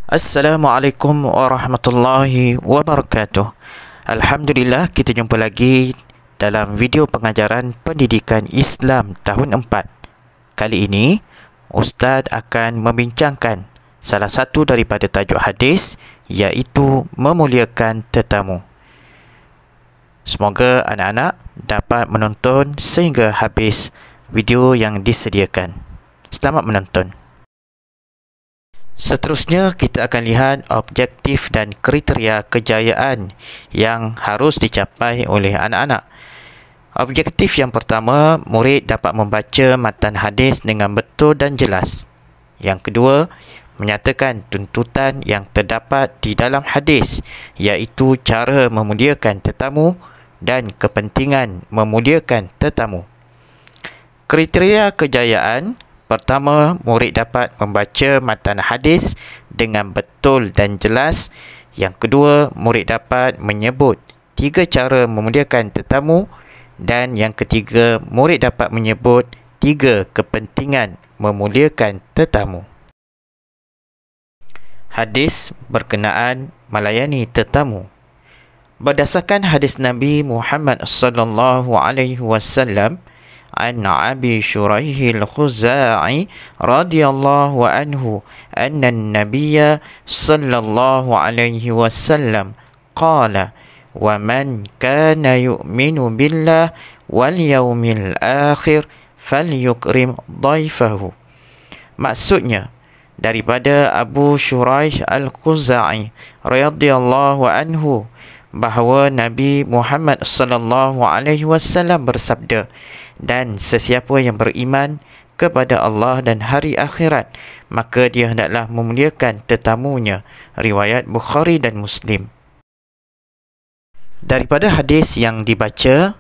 Assalamualaikum warahmatullahi wabarakatuh. Alhamdulillah, kita jumpa lagi dalam video pengajaran pendidikan Islam tahun 4. Kali ini Ustaz akan membincangkan salah satu daripada tajuk hadis, iaitu memuliakan tetamu. Semoga anak-anak dapat menonton sehingga habis video yang disediakan. Selamat menonton. Seterusnya, kita akan lihat objektif dan kriteria kejayaan yang harus dicapai oleh anak-anak. Objektif yang pertama, murid dapat membaca matan hadis dengan betul dan jelas. Yang kedua, menyatakan tuntutan yang terdapat di dalam hadis, iaitu cara memuliakan tetamu dan kepentingan memuliakan tetamu. Kriteria kejayaan pertama, murid dapat membaca matan hadis dengan betul dan jelas. Yang kedua, murid dapat menyebut 3 cara memuliakan tetamu. Dan yang ketiga, murid dapat menyebut 3 kepentingan memuliakan tetamu. Hadis berkenaan melayani tetamu. Berdasarkan hadis Nabi Muhammad sallallahu alaihi wasallam, عن أبي شريح الخزاعي رضي الله عنه أن النبي صلى الله عليه وسلم قال ومن كان يؤمن بالله واليوم الآخر فليكرم ضيفه. Maksudnya, daripada Abu Shuraih Al-Khuzai radhiyallahu anhu, bahawa Nabi Muhammad sallallahu alaihi wasallam bersabda, dan sesiapa yang beriman kepada Allah dan hari akhirat, maka dia hendaklah memuliakan tetamunya. Riwayat Bukhari dan Muslim. Daripada hadis yang dibaca,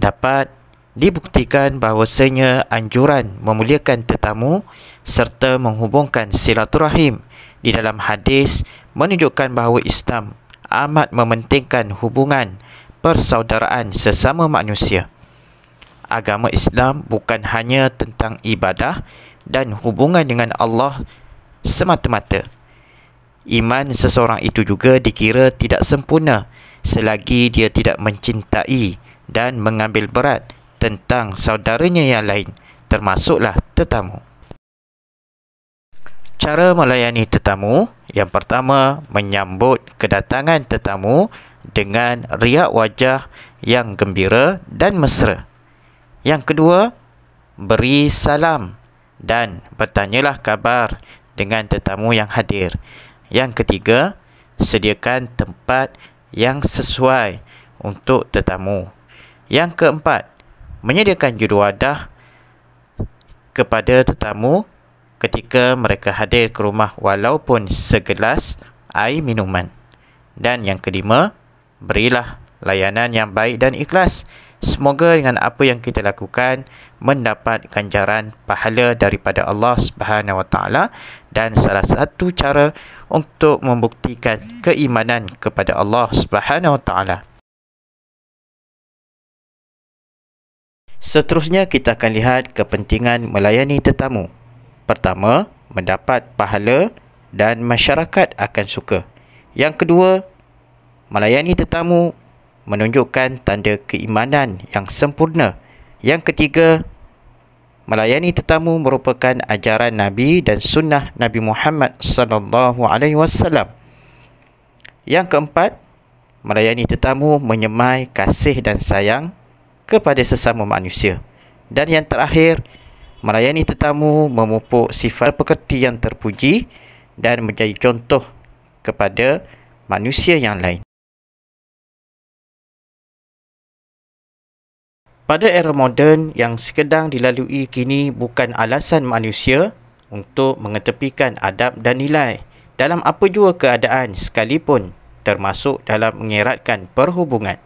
dapat dibuktikan bahawasanya anjuran memuliakan tetamu serta menghubungkan silaturahim di dalam hadis menunjukkan bahawa Islam amat mementingkan hubungan persaudaraan sesama manusia. Agama Islam bukan hanya tentang ibadah dan hubungan dengan Allah semata-mata. Iman seseorang itu juga dikira tidak sempurna selagi dia tidak mencintai dan mengambil berat tentang saudaranya yang lain, termasuklah tetamu. Cara melayani tetamu, yang pertama, menyambut kedatangan tetamu dengan riak wajah yang gembira dan mesra. Yang kedua, beri salam dan bertanyalah kabar dengan tetamu yang hadir. Yang ketiga, sediakan tempat yang sesuai untuk tetamu. Yang keempat, menyediakan juruwadah kepada tetamu ketika mereka hadir ke rumah walaupun segelas air minuman. Dan yang kelima, berilah layanan yang baik dan ikhlas. Semoga dengan apa yang kita lakukan mendapat ganjaran pahala daripada Allah Subhanahu Wa Taala, dan salah satu cara untuk membuktikan keimanan kepada Allah Subhanahu Wa Taala. Seterusnya, kita akan lihat kepentingan melayani tetamu. Pertama, mendapat pahala dan masyarakat akan suka. Yang kedua, melayani tetamu menunjukkan tanda keimanan yang sempurna. Yang ketiga, melayani tetamu merupakan ajaran Nabi dan sunnah Nabi Muhammad sallallahu alaihi wasallam. Yang keempat, melayani tetamu menyemai kasih dan sayang kepada sesama manusia. Dan yang terakhir, melayani tetamu memupuk sifat pekerti yang terpuji dan menjadi contoh kepada manusia yang lain. Pada era moden yang sedang dilalui kini bukan alasan manusia untuk mengetepikan adab dan nilai dalam apa jua keadaan sekalipun, termasuk dalam mengeratkan perhubungan.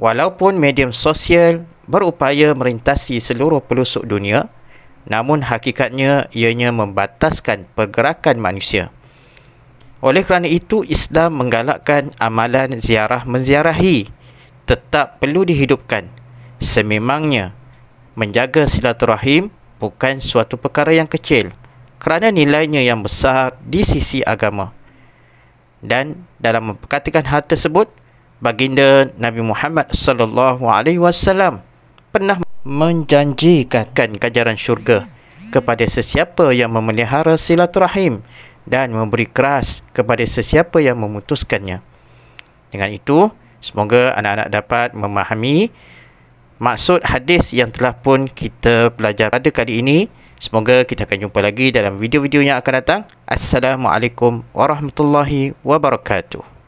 Walaupun medium sosial berupaya merintasi seluruh pelosok dunia, namun hakikatnya ianya membataskan pergerakan manusia. Oleh kerana itu, Islam menggalakkan amalan ziarah menziarahi tetap perlu dihidupkan. Sememangnya, menjaga silaturahim bukan suatu perkara yang kecil, kerana nilainya yang besar di sisi agama. Dan dalam memperkatakan hal tersebut, baginda Nabi Muhammad sallallahu alaihi wasallam pernah menjanjikan ganjaran syurga kepada sesiapa yang memelihara silaturahim dan memberi keras kepada sesiapa yang memutuskannya. Dengan itu, semoga anak-anak dapat memahami maksud hadis yang telah pun kita belajar pada kali ini. Semoga kita akan jumpa lagi dalam video-video yang akan datang. Assalamualaikum warahmatullahi wabarakatuh.